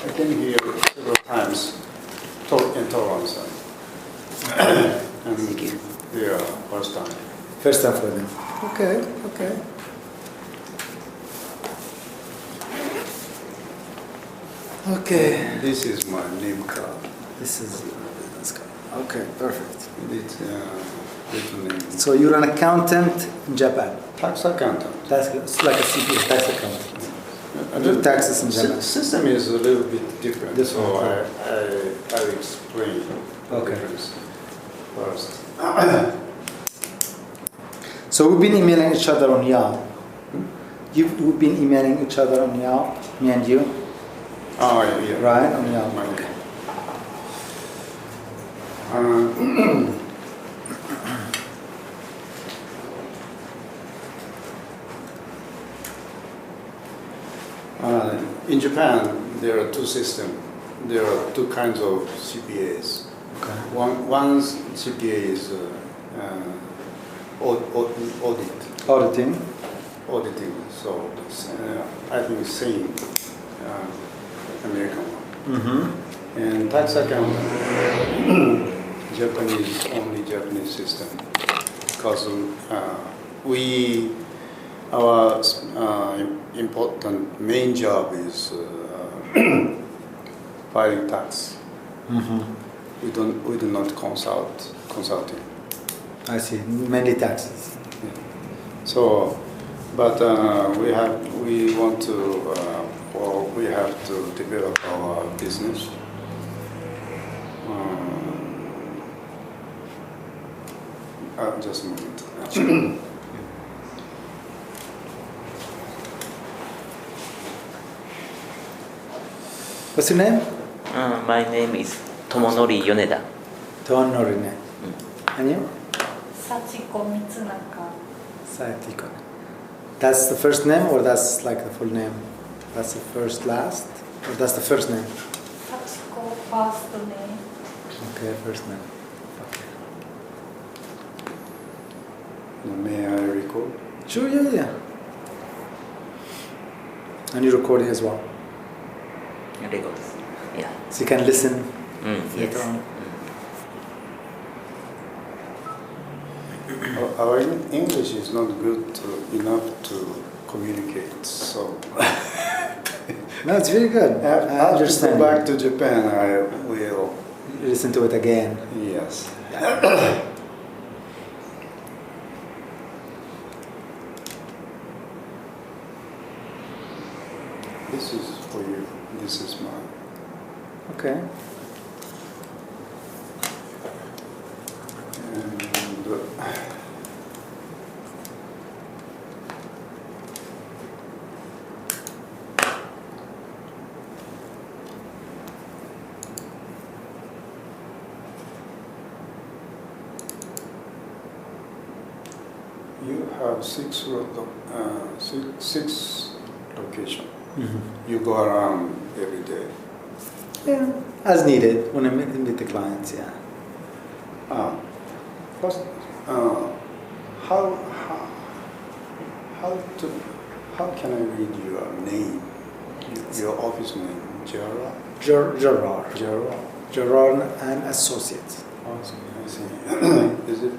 I came here several times in Toronto. And yeah, first time. First time for them. Okay, okay. Okay. This is my name card. This is business card. Okay, perfect. It's little name. So you're an accountant in Japan. Tax accountant. It's like a CPA, tax accountant. Do taxes in Japan. System is a little bit different. So Okay. I explain the Okay. difference first. So we've been emailing each other on Yahoo. We've been emailing each other on Yahoo, me and you, Oh yeah. right? On Yahoo. Okay. In Japan, there are two systems. There are two kinds of CPAs. Okay. One CPA is Auditing. auditing. So it's, I think same American one. Mm-hmm. And tax accountant, Japanese, only Japanese system, because our important main job is filing tax. Mm-hmm. We do not consulting. I see. Mainly taxes. Yeah. So, but we want to we have to develop our business. Just a moment. What's your name? My name is Tomonori Yoneda. Tonori. And you? Sachiko Mitsunaka. Saitiko. That's the first name, or that's like the full name? That's the first last, or that's the first name? Sachiko first name. Okay, first name. Okay. May I record? Sure, yeah. And you're recording as well, Yeah. so you can listen Yes. later on. Our English is not good enough to communicate, so No, it's very good. I after I understand. go back to Japan, I will. Listen to it again. Yes. This is for you. This is mine. Okay. And you have six locations. Mm-hmm. You go around every day. Yeah, as needed when I meet the clients. Yeah. First, how can I read your name? Your office name, Jarrar&Associates. Oh, I see. Is it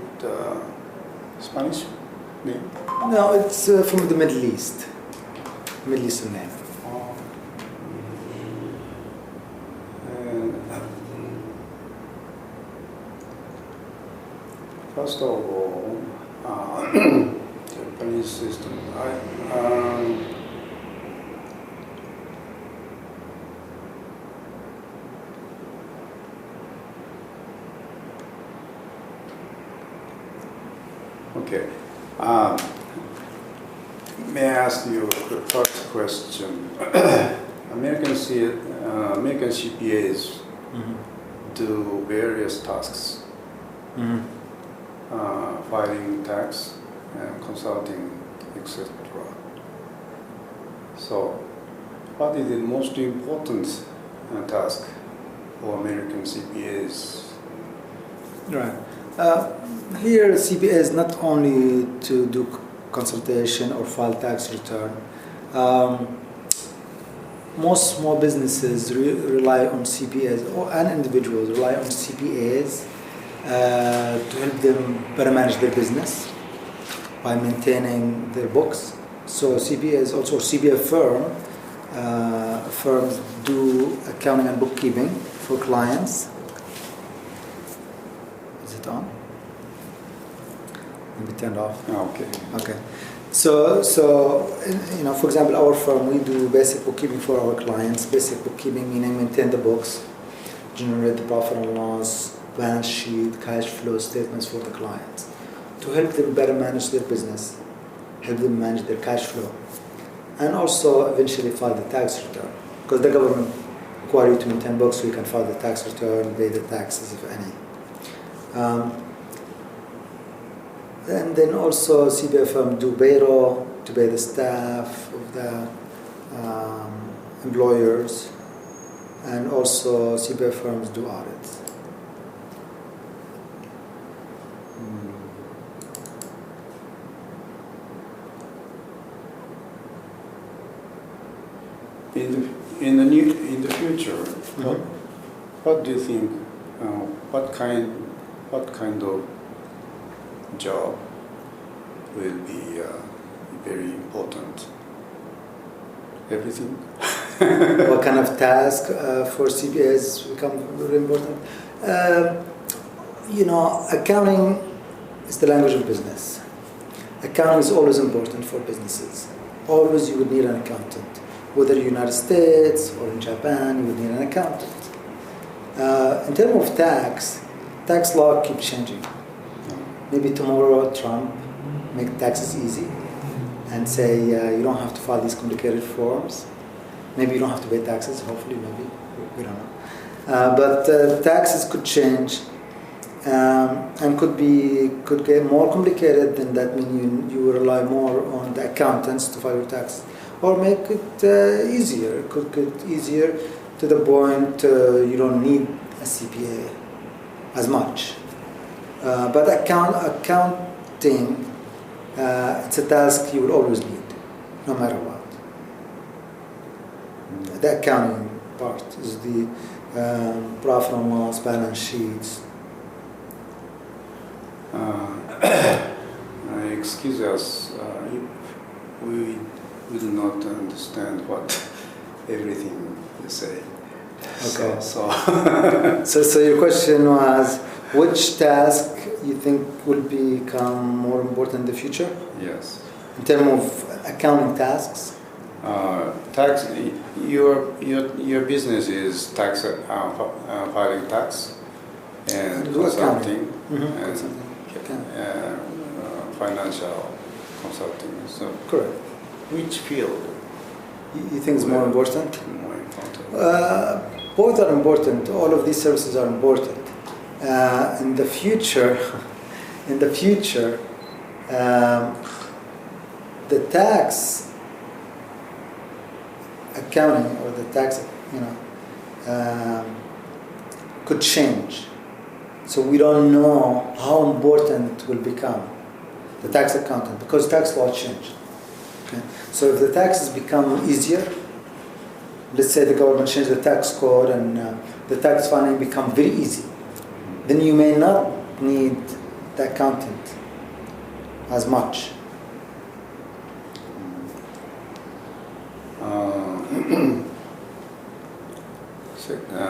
Spanish name? No, it's from the Middle East. Middle Eastern name. Oh. And, first of all, Japanese system. Okay. May I ask you the first question? American CPAs Mm-hmm. do various tasks, Mm-hmm. filing tax, consulting, etc. So, what is the most important task for American CPAs? Right. Here, CPA is not only to do consultation or file tax return. most small businesses rely on CPAs, and individuals rely on CPAs to help them better manage their business by maintaining their books. So CPAs, also CPA firms do accounting and bookkeeping for clients. Is it on? Maybe turned off. Okay. Okay. So for example, our firm, we do basic bookkeeping for our clients. Basic bookkeeping meaning maintain the books, generate the profit and loss, balance sheet, cash flow statements for the clients, to help them better manage their business, help them manage their cash flow, and also eventually file the tax return. Because the government requires you to maintain books, so you can file the tax return, pay the taxes, if any. And then also CPA firm do payroll to pay the staff of the employers, and also CPA firms do audits. In the future, what do you think? What kind of job will be very important? Everything. What kind of task for CPAs become very important? Accounting is the language of business. Accounting is always important for businesses. Always you would need an accountant. Whether in the United States or in Japan, you would need an accountant. In terms of tax law keeps changing. Maybe tomorrow Trump make taxes easy and say you don't have to file these complicated forms. Maybe you don't have to pay taxes, hopefully, maybe, we don't know. But taxes could change and could get more complicated. Then that means you rely more on the accountants to file your taxes, or make it easier. It could get easier to the point you don't need a CPA as much. But accounting, it's a task you will always need, no matter what. The accounting part is the profit and loss, balance sheets. Excuse us, we do not understand what everything you say. Okay. So your question was, which task you think will become more important in the future? Yes. In terms of accounting tasks? Tax. Your business is tax, filing tax, and consulting, and financial consulting. So correct. Which field? You think is more important? More important. Both are important. All of these services are important. In the future, the tax accounting or the tax, could change. So we don't know how important it will become, the tax accountant, because tax law changed. Okay? So if the taxes become easier, let's say the government changed the tax code and the tax filing become very easy, then you may not need the accountant as much.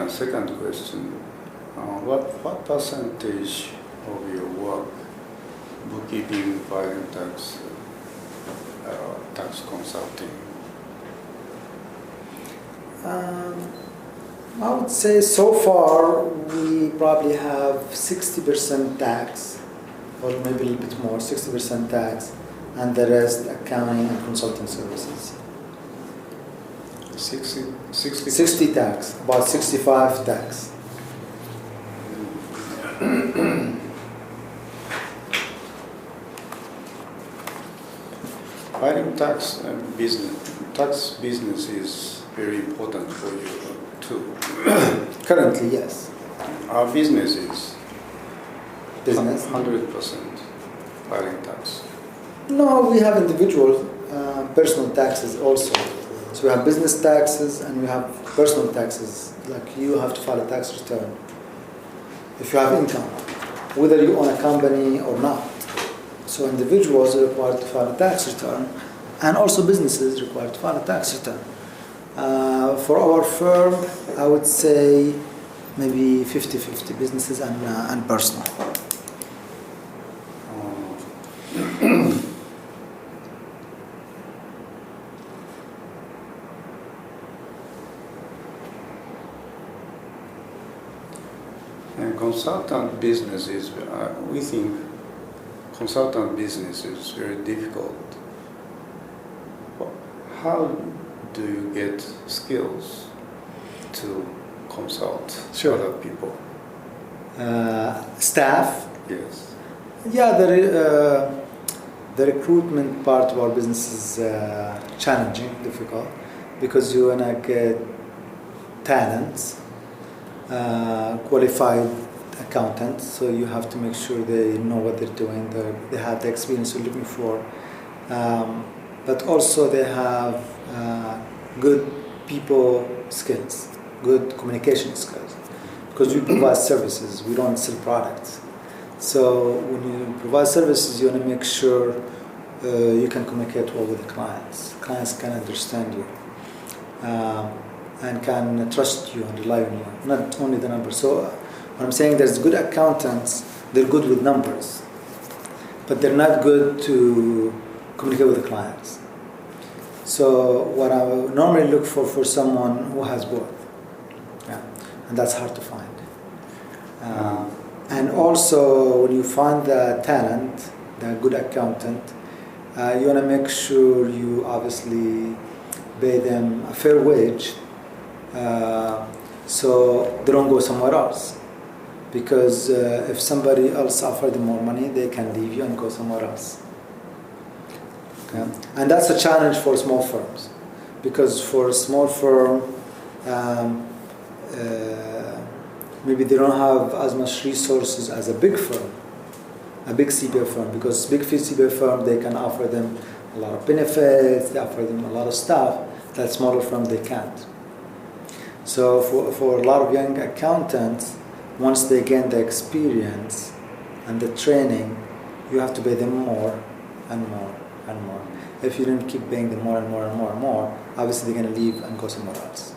Second question: what percentage of your work, bookkeeping, filing tax, tax consulting? I would say so far we probably have 60% tax, or maybe a little bit more, 60% tax, and the rest accounting and consulting services. 60 tax, about 65 tax. Filing tax business is very important for you too. Currently, yes. Our business is Business? 100% filing tax. No, we have individual personal taxes also. So So we have business taxes and we have personal taxes. Like you have to file a tax return if you have income, whether you own a company or not. So individuals are required to file a tax return, and also businesses are required to file a tax return. For our firm, I would say maybe 50-50, businesses and personal. And consultant businesses, we think consultant business is very difficult. How do you get skills to consult other people? Staff? Yes. Yeah, the recruitment part of our business is challenging, difficult, because you want to get talents, qualified accountants, so you have to make sure they know what they're doing, they have the experience you're looking for, but also they have good people skills, good communication skills, because we provide services, we don't sell products. So when you provide services, you want to make sure you can communicate well with the clients. Clients can understand you and can trust you and rely on you, not only the numbers. So what I'm saying, there's good accountants, they're good with numbers, but they're not good to communicate with the clients. So what I would normally look for someone who has both, and that's hard to find. And also, when you find the talent, the good accountant, you want to make sure you obviously pay them a fair wage, so they don't go somewhere else. Because if somebody else offers them more money, they can leave you and go somewhere else. Okay? And that's a challenge for small firms, because for a small firm, maybe they don't have as much resources as a big firm, a big CPA firm, because big CPA firm, they can offer them a lot of benefits, they offer them a lot of stuff that smaller firm they can't. So for a lot of young accountants, once they gain the experience and the training, you have to pay them more and more and more. If you don't keep paying them more and more and more and more, obviously they're going to leave and go somewhere else.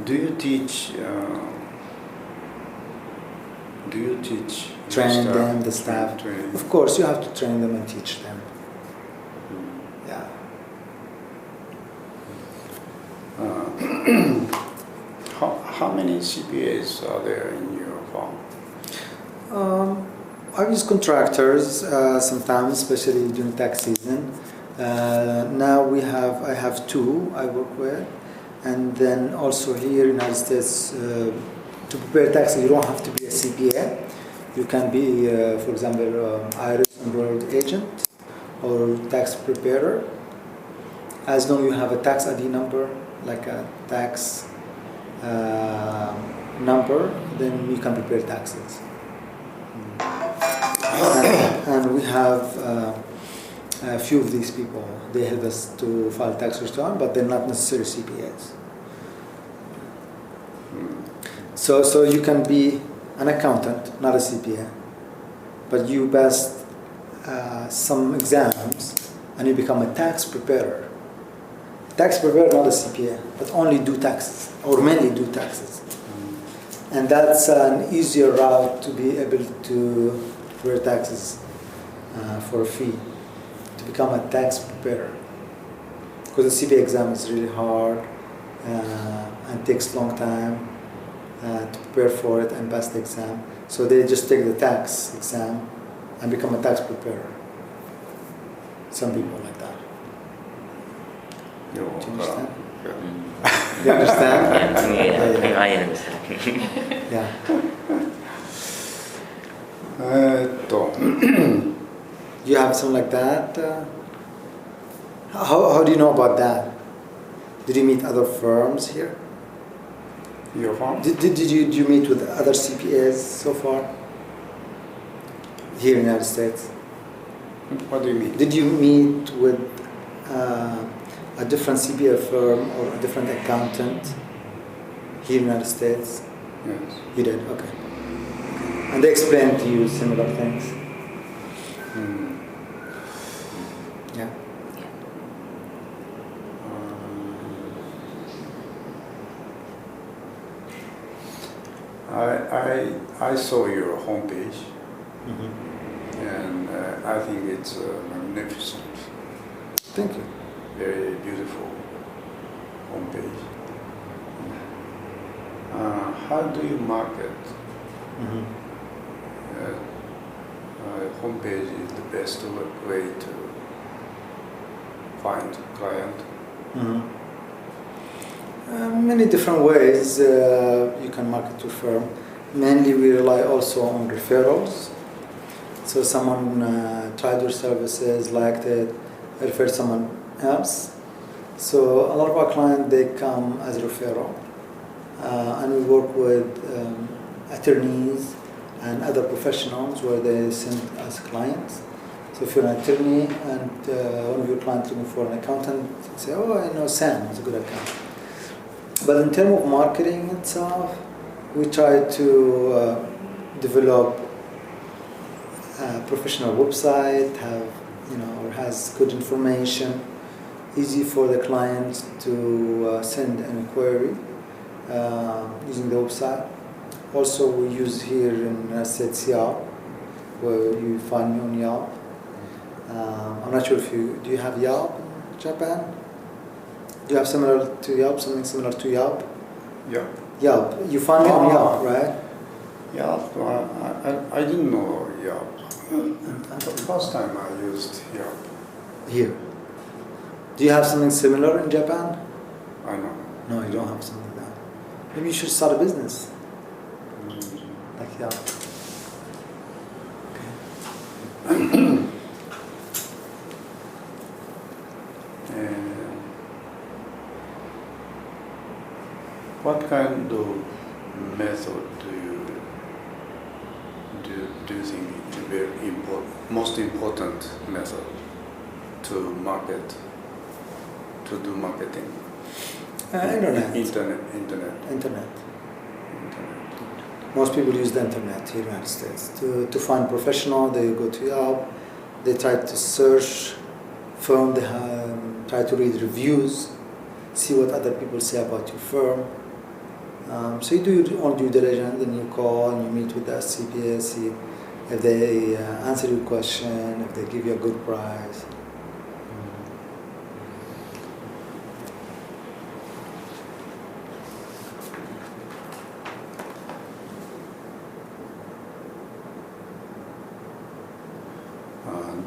Do you teach? Train them, the staff? Train. Of course, you have to train them and teach them. Yeah. How many CPAs are there in your firm? I use contractors sometimes, especially during tax season. Now I have two I work with, and then also here in the United States, to prepare taxes, you don't have to be a CPA. You can be, for example, IRS enrolled agent or tax preparer. As long as you have a tax ID number, like a tax number, then you can prepare taxes. And we have a few of these people. They help us to file tax return, but they're not necessarily CPAs. So you can be an accountant, not a CPA, but you pass some exams and you become a tax preparer. Tax preparer, not a CPA, but only do taxes, or mainly do taxes. And that's an easier route to be able to prepare taxes for a fee, to become a tax preparer. Because the CPA exam is really hard and takes a long time to prepare for it and pass the exam. So they just take the tax exam and become a tax preparer. Some people like that. Do you understand? Yeah. You understand? Yeah, I understand. Yeah. Do you have something like that? How do you know about that? Did you meet other firms here? Your firm? Did you meet with other CPAs so far here in the United States? What do you mean? Did you meet with a different CPA firm or a different accountant here in the United States? Yes. You did, okay. And they explained to you similar things? Yeah. I saw your homepage, Mm-hmm. and I think it's magnificent. Thank you. Very beautiful homepage. How do you market? Mm-hmm. Homepage is the best way to find client. Mm-hmm. Many different ways you can market your firm. Mainly we rely also on referrals. So someone tried your services, liked it, referred someone else. So a lot of our clients, they come as a referral. And we work with attorneys and other professionals where they send us clients. So if you're an attorney and one of your clients looking for an accountant, say, oh, I know Sam, he's a good accountant. But in terms of marketing itself, we try to develop a professional website, or has good information, easy for the client to send an inquiry using the website. Also, we use here in States Yelp, where you find me on Yelp. I'm not sure if do you have Yelp in Japan? Do you have similar to Yelp, something similar to Yelp? Yeah. Yelp. You find me on Yelp, right? Yelp. I didn't know Yelp. The first time I used Yelp. Here. Do you have something similar in Japan? I know. No, you don't have something like that. Maybe you should start a business like Yelp. Okay. What kind of method do you think is very most important method to do marketing? Internet. Most people use the internet here in the United States. To find professional, they go to Yelp, they try to search firm, they try to read reviews, see what other people say about your firm. So you do your own due diligence, then you call and you meet with the CPA, see if they answer your question, if they give you a good price.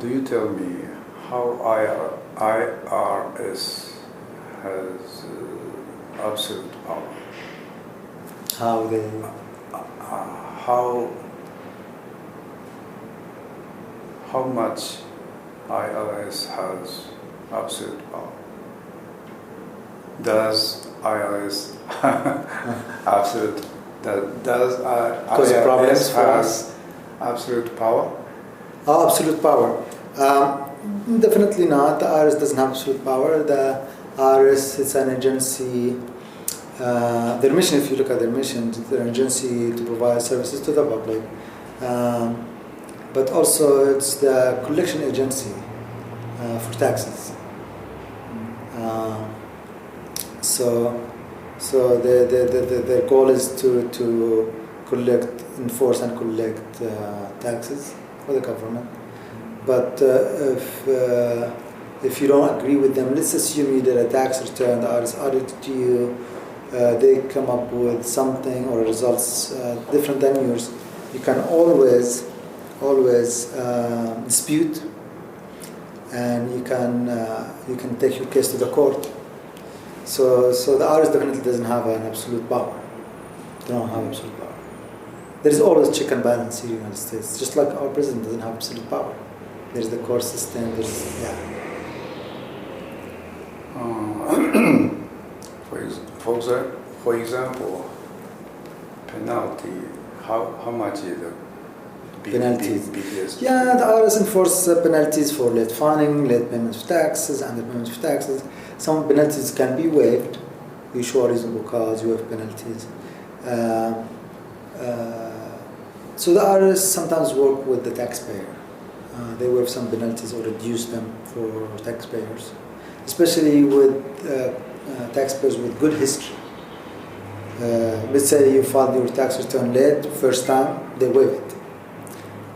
Do you tell me how IRS has absolute power? How they... How much IRS has absolute power? Does IRS does IRS has absolute power? Oh, absolute power. Definitely not. The IRS doesn't have absolute power. The IRS is an agency. Their mission, if you look at their mission, they're an agency to provide services to the public. But also it's the collection agency for taxes. So their goal is to enforce and collect taxes for the government. But if you don't agree with them, let's assume you did a tax return, the IRS audited you, they come up with something or results different than yours, you can always dispute, and you can take your case to the court. So the IRS definitely doesn't have an absolute power. They don't have absolute power. There is always check and balance here in the United States, just like our president doesn't have absolute power. There's the court system. For example, penalty. How much is the penalties. BPS. Yeah, the IRS enforce penalties for late filing, late payment of taxes, underpayment of taxes. Some penalties can be waived. You show a reasonable cause, you waive penalties. So the IRS sometimes work with the taxpayer. They waive some penalties or reduce them for taxpayers, especially with taxpayers with good history. Let's say you filed your tax return late first time, they waive it.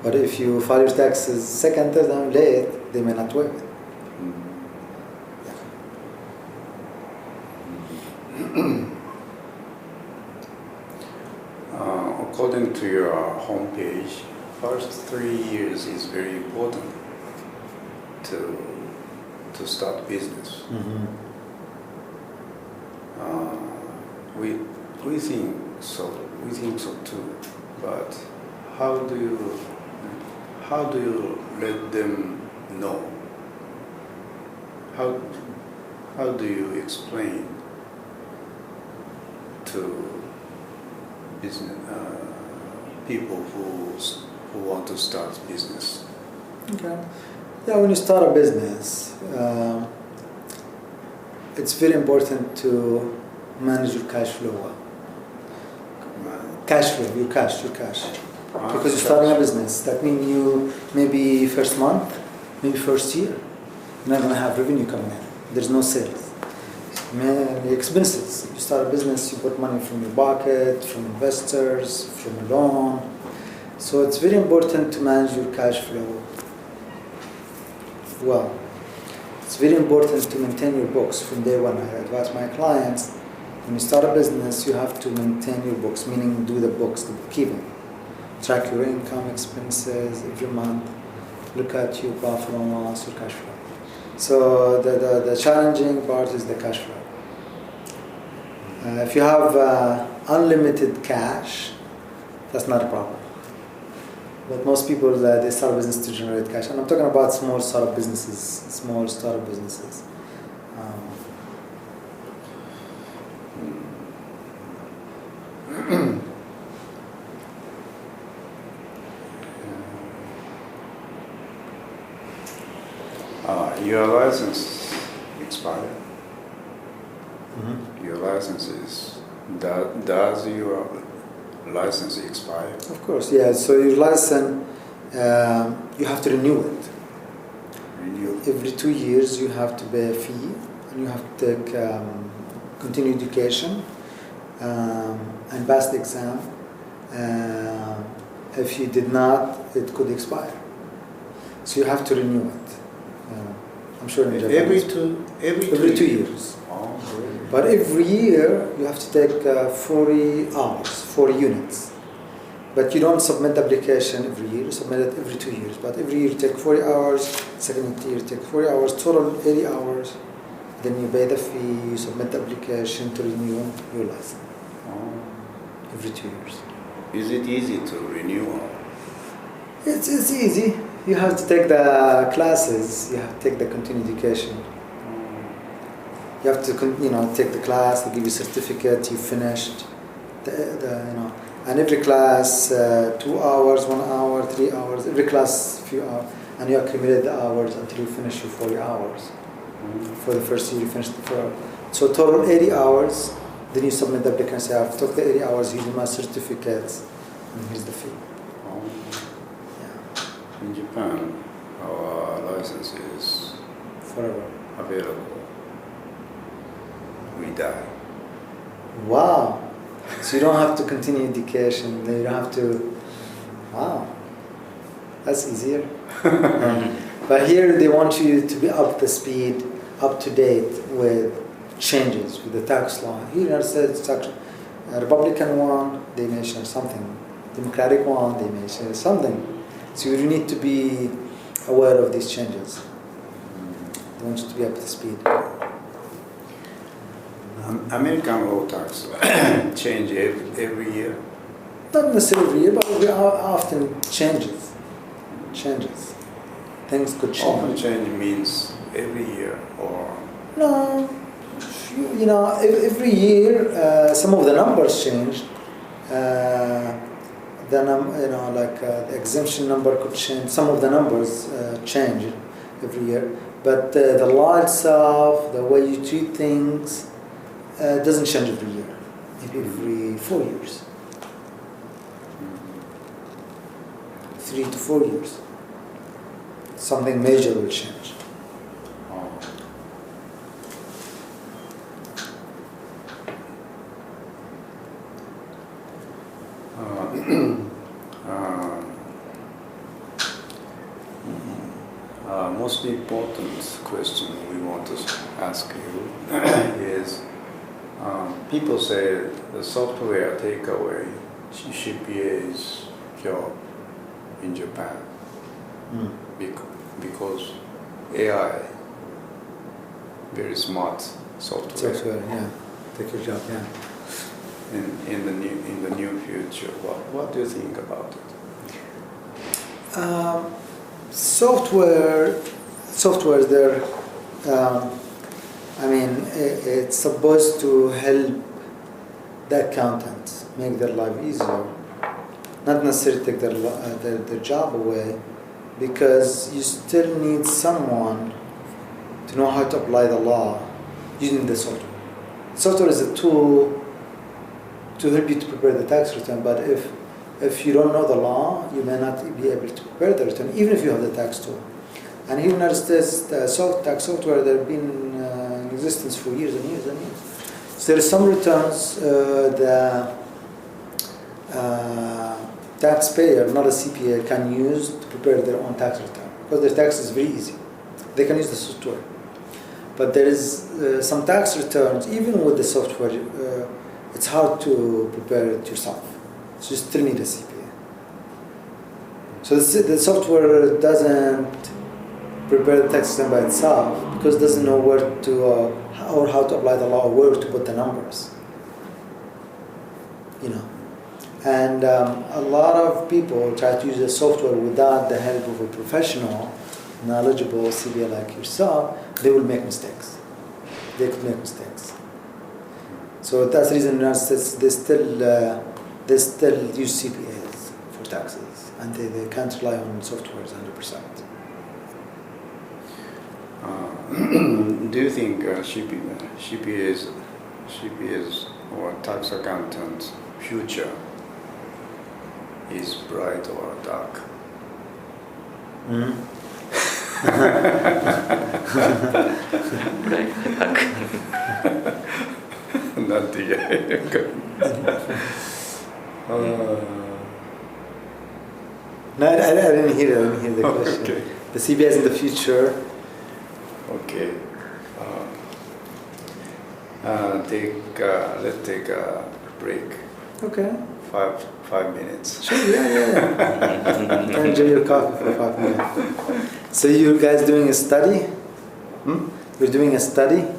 But if you file your taxes second, third time late, they may not waive it. According to your homepage, first 3 years is very important to start business. Mm-hmm. We think so. We think so too. But how do you let them know? How do you explain to business people who want to start business? Okay. Yeah, when you start a business, it's very important to manage your cash flow. Your cash. Because you're starting a business. That means you maybe first month, maybe first year, you're not going to have revenue coming in. There's no sales. The expenses. You start a business, you put money from your pocket, from investors, from a loan. So it's very important to manage your cash flow well. It's very important to maintain your books from day one. I advise my clients, when you start a business, you have to maintain your books, meaning do the books, the bookkeeping. Track your income, expenses every month. Look at your profit and loss, your cash flow. So the challenging part is the cash flow. If you have unlimited cash, that's not a problem. But most people, they start a business to generate cash. And I'm talking about small startup businesses. Your license expired. Mm-hmm. Your license is, does your license expire? Of course, yeah. So your license, you have to renew it. Renew. Every 2 years you have to pay a fee, and you have to take continuing education and pass the exam. If you did not, it could expire. So you have to renew it. I'm sure in Japan. Every 2 years. Oh, really? But every year you have to take 40 hours, 40 units. But you don't submit the application every year, you submit it every 2 years. But every year you take 40 hours, second year you take 40 hours, total 80 hours. Then you pay the fee, you submit the application to renew your license. Oh. Every 2 years. Is it easy to renew? It's easy. You have to take the classes, you have to take the continuing education. You have to take the class, they give you a certificate, you finished. And every class, 2 hours, 1 hour, 3 hours, every class few hours, and you accumulate the hours until you finish your 40 hours. For the first year you finish the 4 hours. So total 80 hours, then you submit the application, say I've took the 80 hours, here's my certificates, and here's the fee. In Japan, our license is Forever. available. We die. Wow. So you don't have to continue education, you don't have to, wow. That's easier. But here they want you to be up to speed, up to date with changes, with the tax law. Here in the United States, a Republican one, they may share something. Democratic one, they may share something. So you need to be aware of these changes. They want you to be up to speed. American law tax change every year? Not necessarily every year, but it often changes. Things could change. Often change means every year or? No, every year some of the numbers changed. the exemption number could change. Some of the numbers change every year, but the law itself, the way you treat things, doesn't change every year. Maybe every 4 years, 3 to 4 years, something major will change. Most important question we want to ask you is, people say the software take away CPA's job in Japan because AI, very smart software. Take your job, In the near future, what do you think about it? Software there, it's supposed to help the accountants make their life easier, not necessarily take their job away, because you still need someone to know how to apply the law using the software. Software is a tool to help you to prepare the tax return, but if you don't know the law, you may not be able to prepare the return, even if you have the tax tool. And here in the United States, the tax software, they've been in existence for years and years and years. So there are some returns the taxpayer, not a CPA, can use to prepare their own tax return, because their tax is very easy. They can use the software. But there is some tax returns, even with the software, it's hard to prepare it yourself. So you still need a CPA. So the software doesn't prepare the tax return by itself, because it doesn't know where to or how to apply the law, or where to put the numbers. And a lot of people try to use the software without the help of a professional, knowledgeable CPA like yourself. They will make mistakes. They could make mistakes. So that's the reason in the United States they still use CPAs for taxes, and they can't rely on softwares 100%. Do you think CPAs or tax accountants' future is bright or dark? Not the No, I didn't hear the question. Okay. The CPAs in the future. Okay. Let's take a break. Okay. 5 minutes. Sure, yeah. Enjoy your coffee for 5 minutes. So you guys doing a study? You're doing a study? Yeah.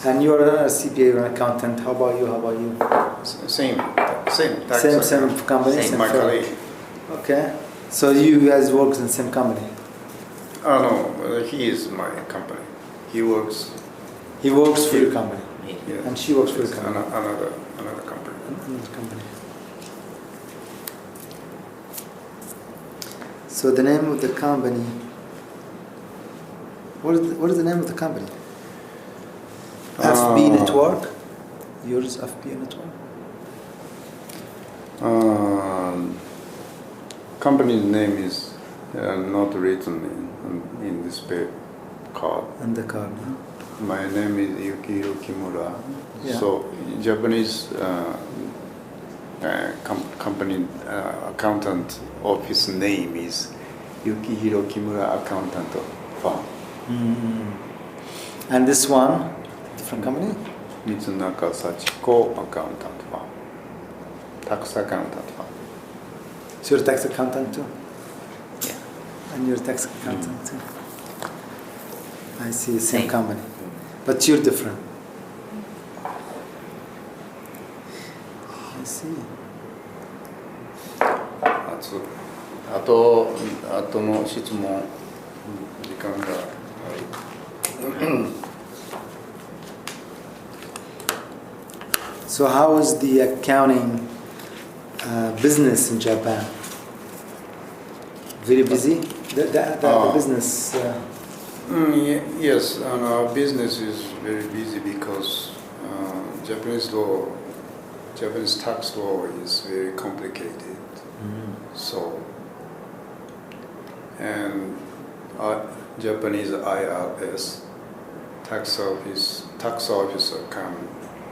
And you're a CPA, you're an accountant. How about you? Same tax Same company? Same my firm. colleague. Okay. So you guys work in the same company? Oh no, he is my company. He works for your company. Yeah. And she works for your company. Another company. Another company. So the name of the company. What is the name of the company? FB Network. Yours FB Network. Company's name is not written in this card. And the card. Huh? My name is Yukihiro Kimura. Yeah. So Japanese company accountant office name is Yukihiro Kimura Accountant Firm. And this one, different company? Mitsunaka Sachiko Accountant Firm. Tax accountant firm. So you're a tax accountant too? Yeah. And you're a tax accountant too? I see, same Same. company. But you're different. I see. あとの質問時間がある。So how is the accounting business in Japan? Very busy? The business... Yes, and our business is very busy because Japanese tax law is very complicated. So, and Japanese IRS tax officer come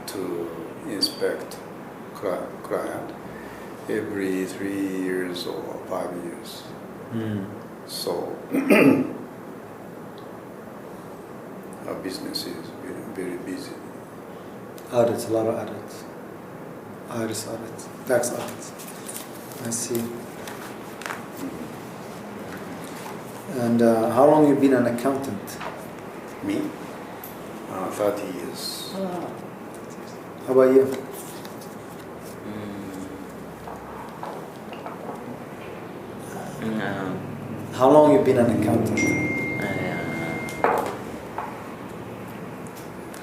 to inspect client every 3 years or 5 years. So our business is very busy. Audits, a lot of audits. Audits, tax audits. I see. And how long you been an accountant? Me? 30 years. How about you? How long you been an accountant?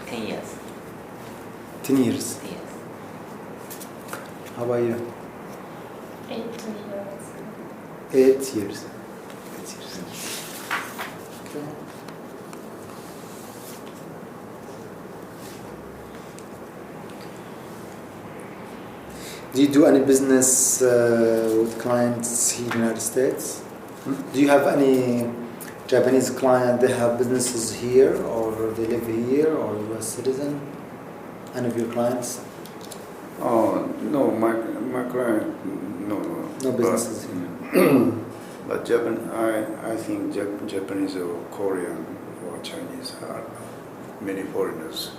10 years. 10 years. Yes. How about you? 8 years. 8 years. Okay. Do you do any business with clients here in the United States? Do you have any Japanese client, they have businesses here or they live here or US citizen? Any of your clients? No, my client, no. No businesses here. But I think Japanese or Korean or Chinese are many foreigners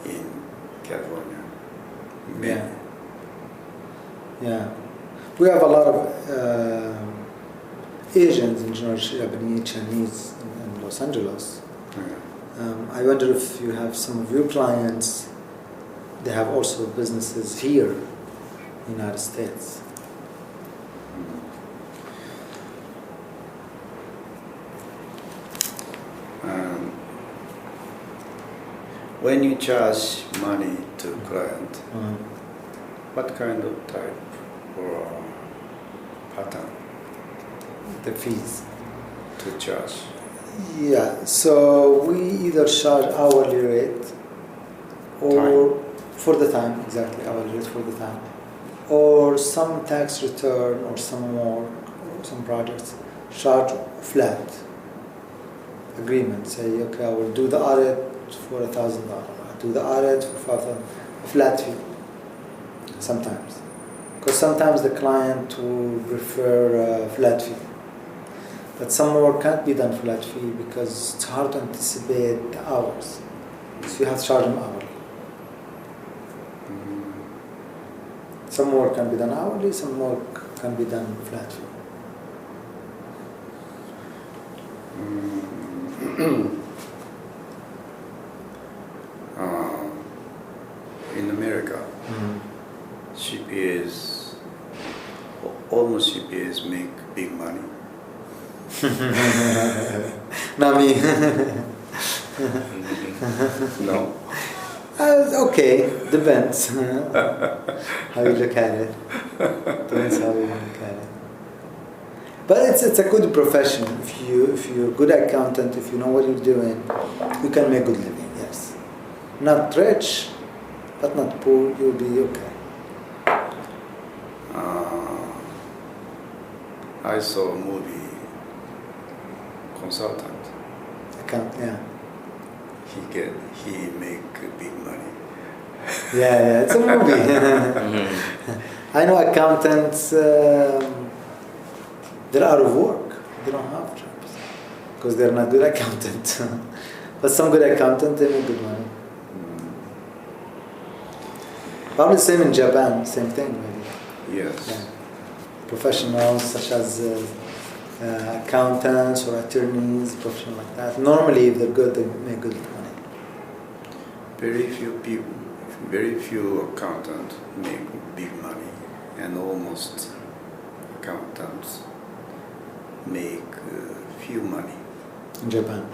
in California. Many. Yeah. We have a lot of Asians in general, Japanese, Chinese in Los Angeles. I wonder if you have some of your clients, they have also businesses here in the United States. When you charge money to client, what kind of type or pattern The fees. to charge? Yeah, so we either charge hourly rate or for the time, exactly, hourly rate for the time, or some tax return or some work or some projects charge flat agreement. Say, okay, I will do the audit for $1,000. I do the audit for $5,000. Flat fee. Sometimes, because sometimes the client will prefer a flat fee. But some work can't be done flat fee because it's hard to anticipate the hours. So you have to charge them hourly. Some work can be done hourly, some work can be done flat fee. In America, CPAs, almost CPAs make big money. Not me. No. Okay, depends how you look at it. Depends how you look at it. But it's a good profession. If you're a good accountant, if you know what you're doing, you can make good living. Yes, not rich, but not poor. You'll be okay. I saw a movie, Consultant. Yeah. He make big money. Yeah, it's a movie. I know accountants, they're out of work. They don't have jobs because they're not good accountants. But some good accountants, they make good money. Probably the same in Japan, same thing, really. Yes. Yeah. Professionals such as accountants or attorneys, professionals like that. Normally, if they're good, they make good money. Very few accountants make big money, and almost accountants make few money. In Japan.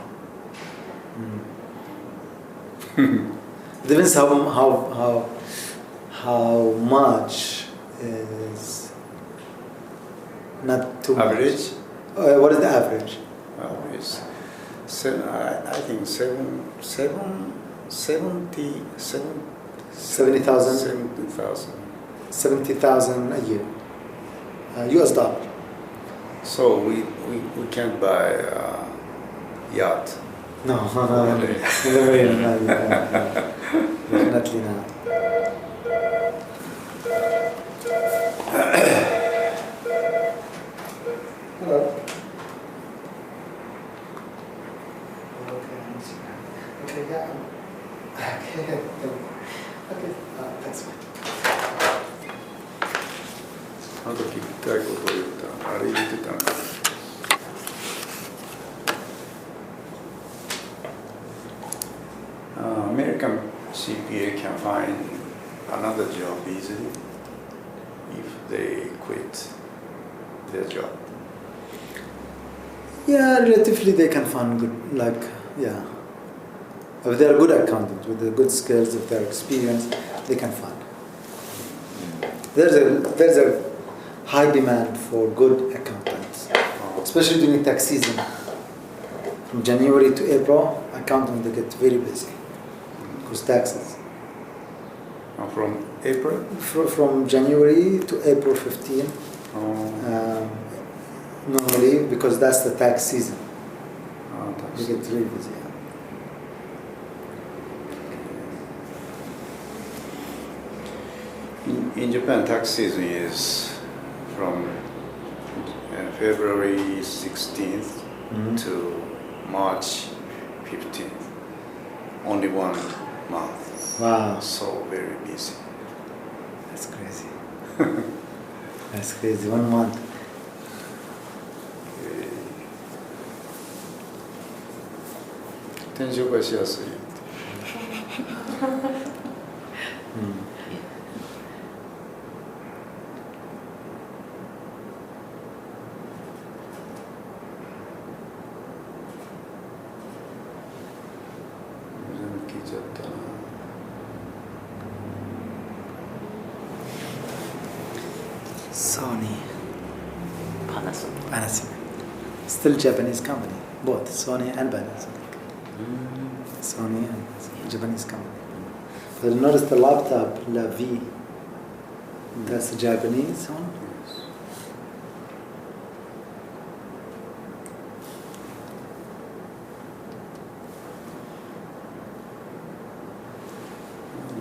how much is not too Average? much? What is the average? Average. I think 70,000. 70,000 a year. US dollar. So we can't buy a yacht. No, Really? no, definitely not. Hello. Okay, yeah. Okay, thanks. あと聞きたいことを言った。あれ言ってたの。American CPA can find another job easily if they quit their job. Yeah, relatively they can find good, if they're good accountants with the good skills, if they're experienced, they can find. There's a high demand for good accountants, especially during tax season. From January to April, accountants they get very busy because taxes. From April? From January to April 15, normally because that's the tax season. They get really busy. In Japan, tax season is from February 16th to March 15th. Only 1 month. Wow. So very busy. That's crazy. That's crazy. 1 month. Then 紹介しやすい。Sony. Panasonic. Still Japanese company. Both Sony and Panasonic. Sony and Japanese company. But notice the laptop, La V. That's the Japanese one.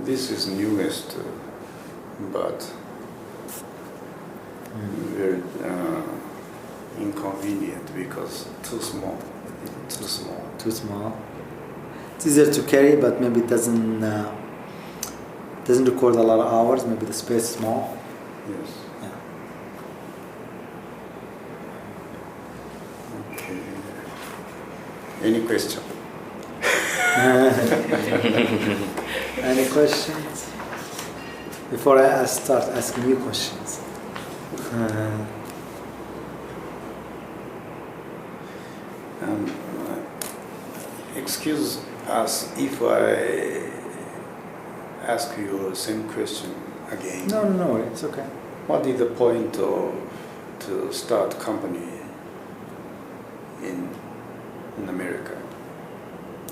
This is newest, but very inconvenient because too small. Too small. It's easier to carry, but maybe it doesn't record a lot of hours. Maybe the space is small. Yes. Yeah. Okay. Any question? Any questions? Before I start asking you questions. Excuse us if I ask you the same question again. No, it's okay. What is the point of to start company in America?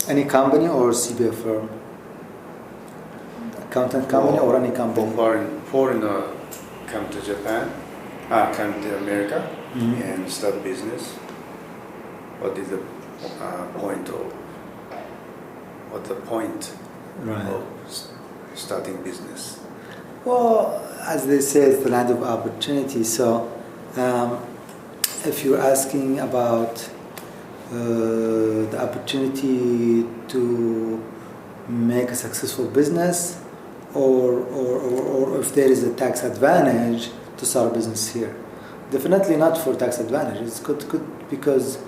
Any company or CPA firm? Accountant company or any company? Foreigner come to Japan, come to America and start business. What is the point of? What's the point of starting business? Well, as they say, it's the land of opportunity. So, if you're asking about the opportunity to make a successful business, or if there is a tax advantage to start a business here, definitely not for tax advantage. It's good because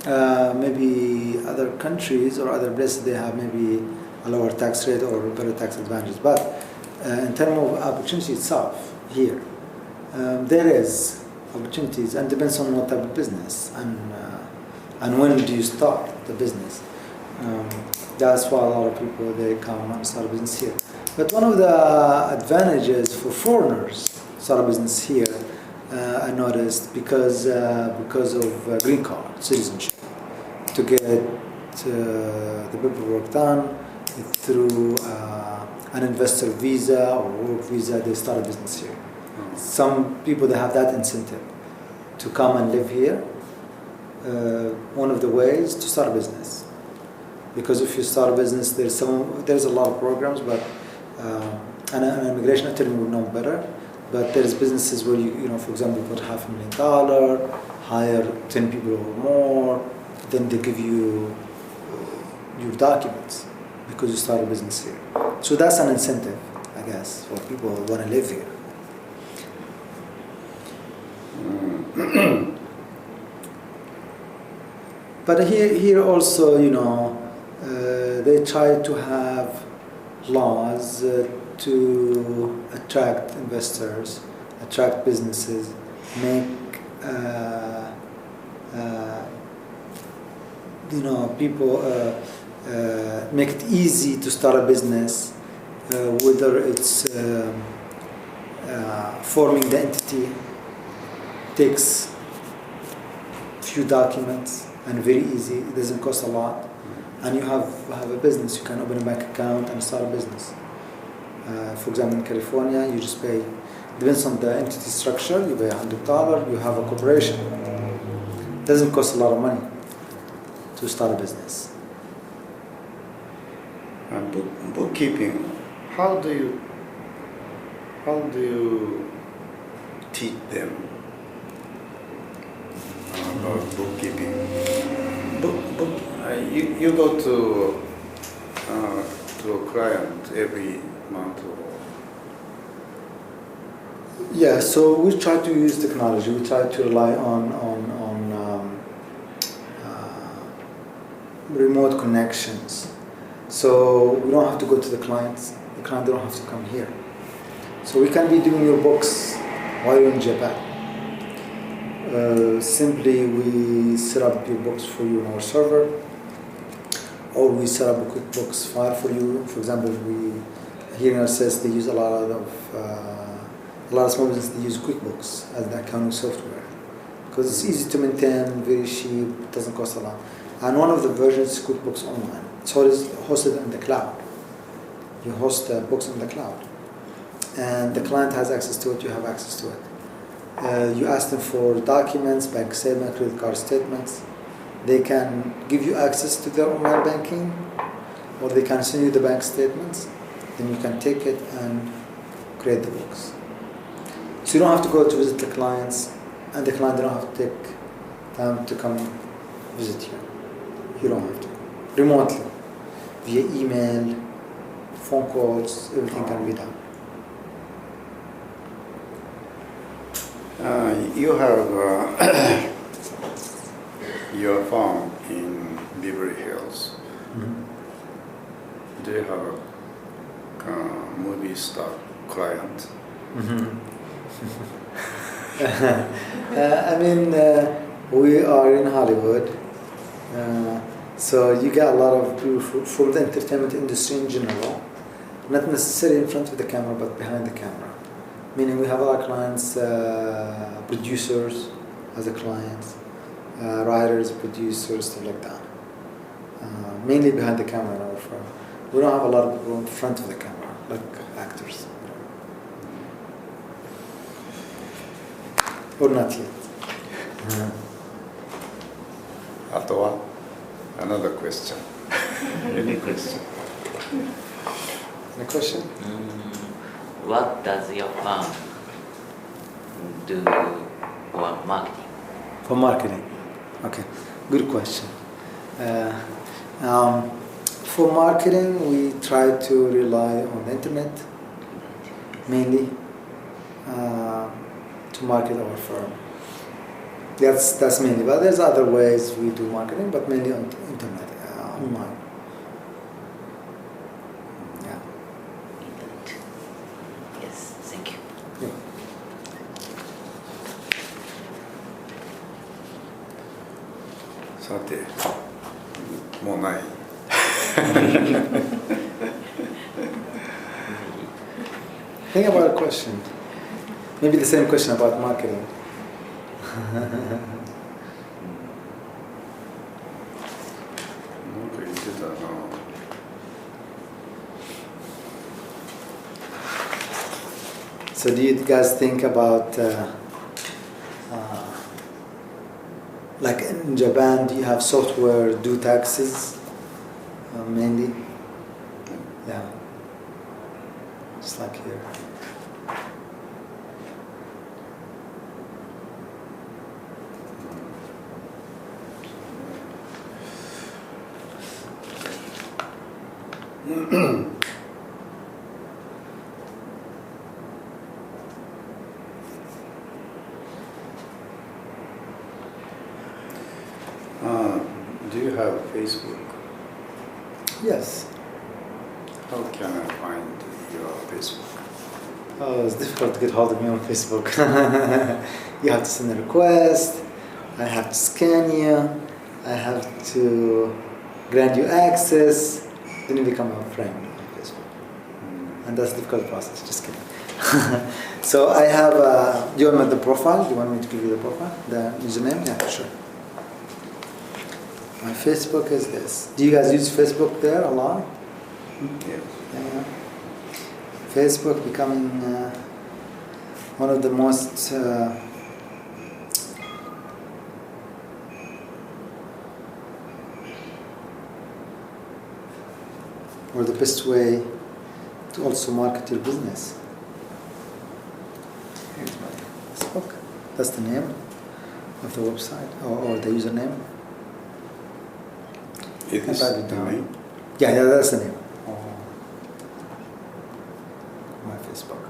maybe other countries or other places they have maybe a lower tax rate or better tax advantage. But in terms of opportunity itself here, there is opportunities and depends on what type of business and when do you start the business. That's why a lot of people they come and start a business here. But one of the advantages for foreigners start a business here, I noticed because of green card citizenship, to get the paperwork done through an investor visa or work visa, they start a business here. Some people that have that incentive to come and live here, one of the ways to start a business. Because if you start a business, there's a lot of programs, but an immigration attorney would know better. But there's businesses where you for example, put $500,000, hire 10 people or more, then they give you your documents because you start a business here. So that's an incentive, I guess, for people who want to live here. But here also, they try to have laws to attract investors, attract businesses, make people make it easy to start a business, whether it's forming the entity takes few documents and very easy. It doesn't cost a lot, and you have a business. You can open a bank account and start a business. For example, in California, you just pay. Depends on the entity structure. You pay $100. You have a corporation. It doesn't cost a lot of money to start a business. Bookkeeping. How do you teach them about bookkeeping? You go to a client every month. Yeah, so we try to use technology. We try to rely on remote connections. So we don't have to go to the clients. The client don't have to come here. So we can be doing your books while you're in Japan. Simply, we set up your books for you on our server, or we set up a QuickBooks file for you. For example, here in our sales, they use a lot of small businesses. They use QuickBooks as the accounting software because it's easy to maintain, very cheap, doesn't cost a lot. And one of the versions is QuickBooks Online. So it is hosted in the cloud. You host the books in the cloud, and the client has access to it. You have access to it. You ask them for documents, bank statement, credit card statements. They can give you access to their online banking, or they can send you the bank statements. Then you can take it and create the books. So you don't have to go to visit the clients, and the client don't have to take time to come visit you. You don't have to. Remotely, via email, phone calls, everything can be done. You have your farm in Beverly Hills. Mm-hmm. Do you have a movie star client? Mm-hmm. We are in Hollywood, so you get a lot of people from the entertainment industry in general, not necessarily in front of the camera, but behind the camera. Meaning we have a lot of clients, producers as a client, writers, producers, stuff like that. Mainly behind the camera in our firm. We don't have a lot of people in front of the camera, like actors. Or not yet. Another question. Any question? Any question? What does your firm do for marketing? For marketing. Okay, good question. For marketing, we try to rely on the internet mainly to market our firm. That's mainly, but there's other ways we do marketing, but mainly on internet, online. Yeah. Yes, thank you. Yeah. Sate, もうない。Think about a question. Maybe the same question about marketing. So do you guys think about, like in Japan, do you have software do taxes mainly? Yeah, just like here. Do you have Facebook? Yes. How can I find your Facebook? Oh, it's difficult to get hold of me on Facebook. You have to send a request. I have to scan you. I have to grant you access. Then you become a friend on Facebook. And that's a difficult process. Just kidding. So I have, do you want the profile? Do you want me to give you the profile? The username? Yeah, sure. My Facebook is this. Do you guys use Facebook there a lot? Yes. Yeah. Facebook becoming one of the most or the best way to also market your business. Here's my Facebook. That's the name of the website or the username. It is Write it the down. name? Yeah, that's the name. My Facebook.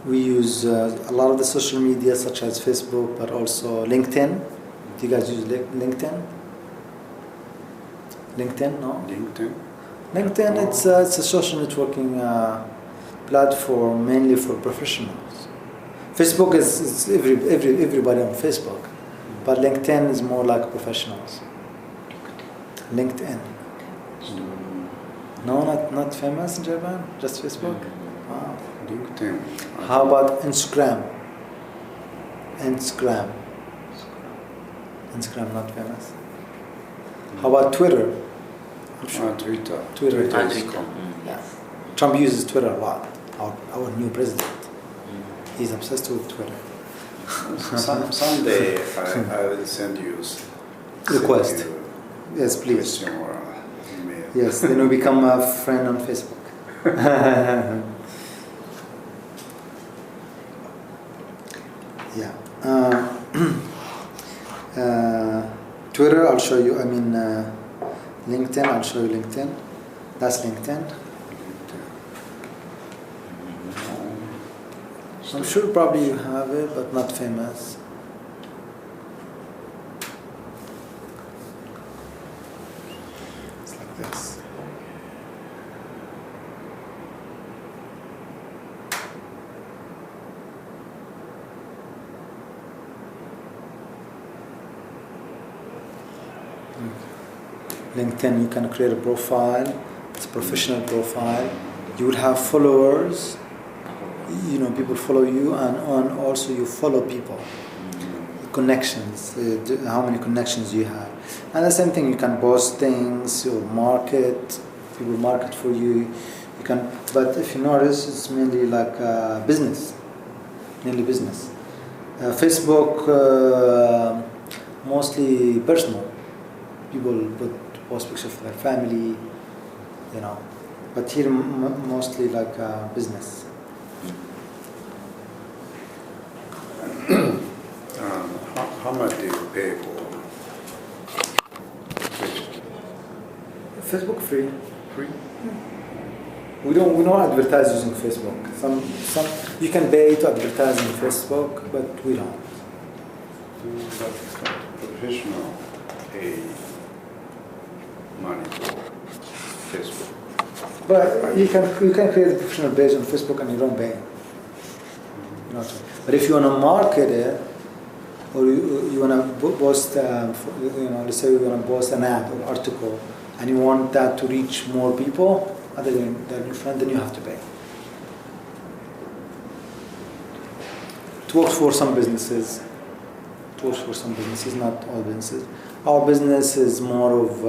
We use a lot of the social media such as Facebook, but also LinkedIn. Do you guys use LinkedIn? LinkedIn, no? LinkedIn? LinkedIn, it's a social networking platform mainly for professionals. Facebook is everybody on Facebook, but LinkedIn is more like professionals. LinkedIn. No, not famous in Japan, just Facebook. Wow. LinkedIn. How about Instagram? Instagram not famous. How about Twitter? Twitter. Twitter. is Twitter. common. Yeah. Trump uses Twitter a lot. Our new president. He's obsessed with Twitter. Someday I will send you Request. send you Yes, please. question or email. Yes, then we become a friend on Facebook. Yeah. Twitter, I'll show you. LinkedIn, I'll show you LinkedIn. That's LinkedIn. I'm sure probably you have it, but not famous. It's like this. LinkedIn, you can create a profile. It's a professional profile. You will have followers. People follow you, and also you follow people. Connections, how many connections you have. And the same thing, you can post things, you market, people market for you. You can, but if you notice, it's mainly like business, mainly business. Facebook, mostly personal. People post pictures of their family, But here, mostly like business. How much do you pay for Facebook free. free? We don't advertise using Facebook. Some you can pay to advertise on Facebook, but we don't. But professional pay money for Facebook. But you can create a professional page on Facebook and you don't pay. But if you want to market it, or you want to post, let's say you want to post an ad or article, and you want that to reach more people, other than your friend, then you have to pay. It works for some businesses. It works for some businesses, not all businesses. Our business is more of,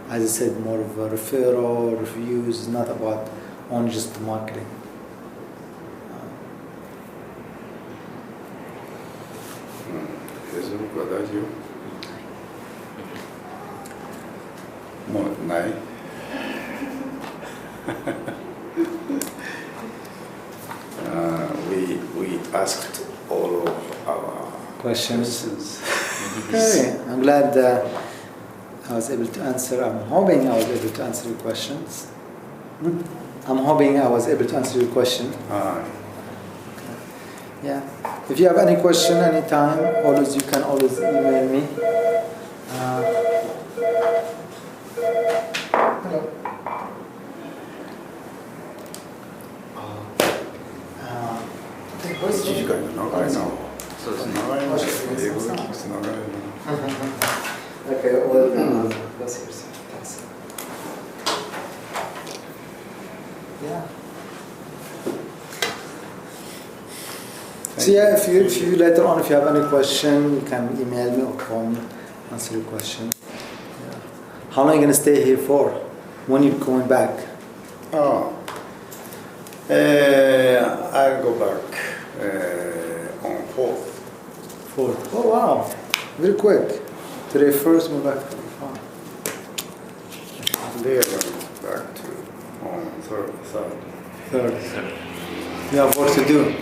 as I said, more of a referral, reviews. It's not about only just the marketing. Facebook は大丈夫？もうない？we asked all of our Questions. Okay, I'm glad I was able to answer. I'm hoping I was able to answer your questions. I'm hoping I was able to answer your question. Yeah. If you have any question anytime, always you can always email me. Hello. 1時間長いな。そうですね。長いな。英語が長いな。Okay, well, that's yours. Thanks. Yeah. So yeah, if you later on, if you have any question, you can email me or call me, answer your question. Yeah. How long are you going to stay here for? When are you going back? I'll go back on 4th. 4th. Oh wow, very quick. Today first, go back to the farm. They are going back to on 3rd. 3rd. You have work to do.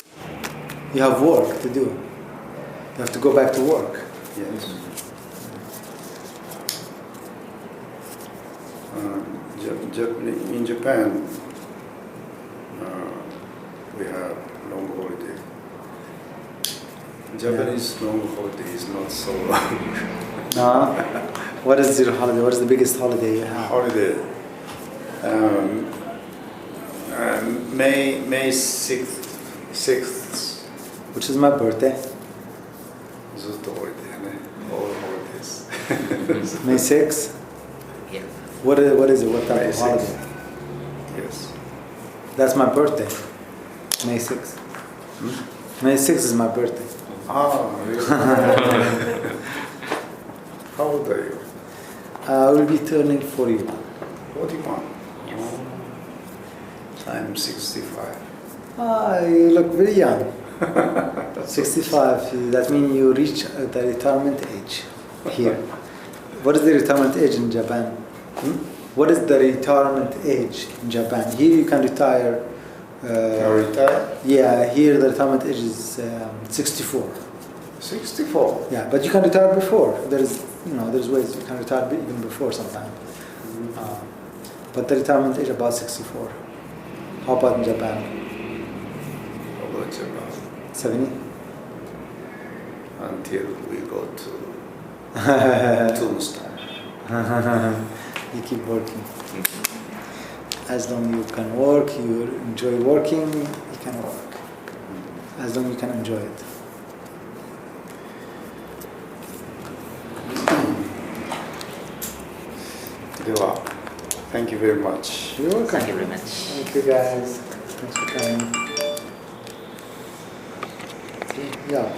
You have work to do. You have to go back to work. Yes. In Japan, we have long holiday. Japanese long holiday is not so long. No. What is your holiday? What is the biggest holiday you have? Holiday. May 6th. Which is my birthday. ずっとホリデーね。All holidays. May 6th? Yeah. What is it? What type May of holiday? 6th. Yes. That's my birthday. May 6th. May 6th is my birthday. Really? How old are you? I will be turning 41. 41. Yes. I'm 65. You look very young. 65. That means you reach the retirement age here. What is the retirement age in Japan? What is the retirement age in Japan? Here you can retire. Retire? Yeah, here the retirement age is 64. 64? Yeah, but you can retire before. There's ways you can retire even before sometime. But the retirement age about 64. How about in Japan? How about Japan? 70? Until we go to Tombstone. You keep working. As long as you can work, you enjoy working, you can work. As long as you can enjoy it. Thank you very much. You're welcome. Thank you very much. Thank you guys. Thanks for coming. Yeah.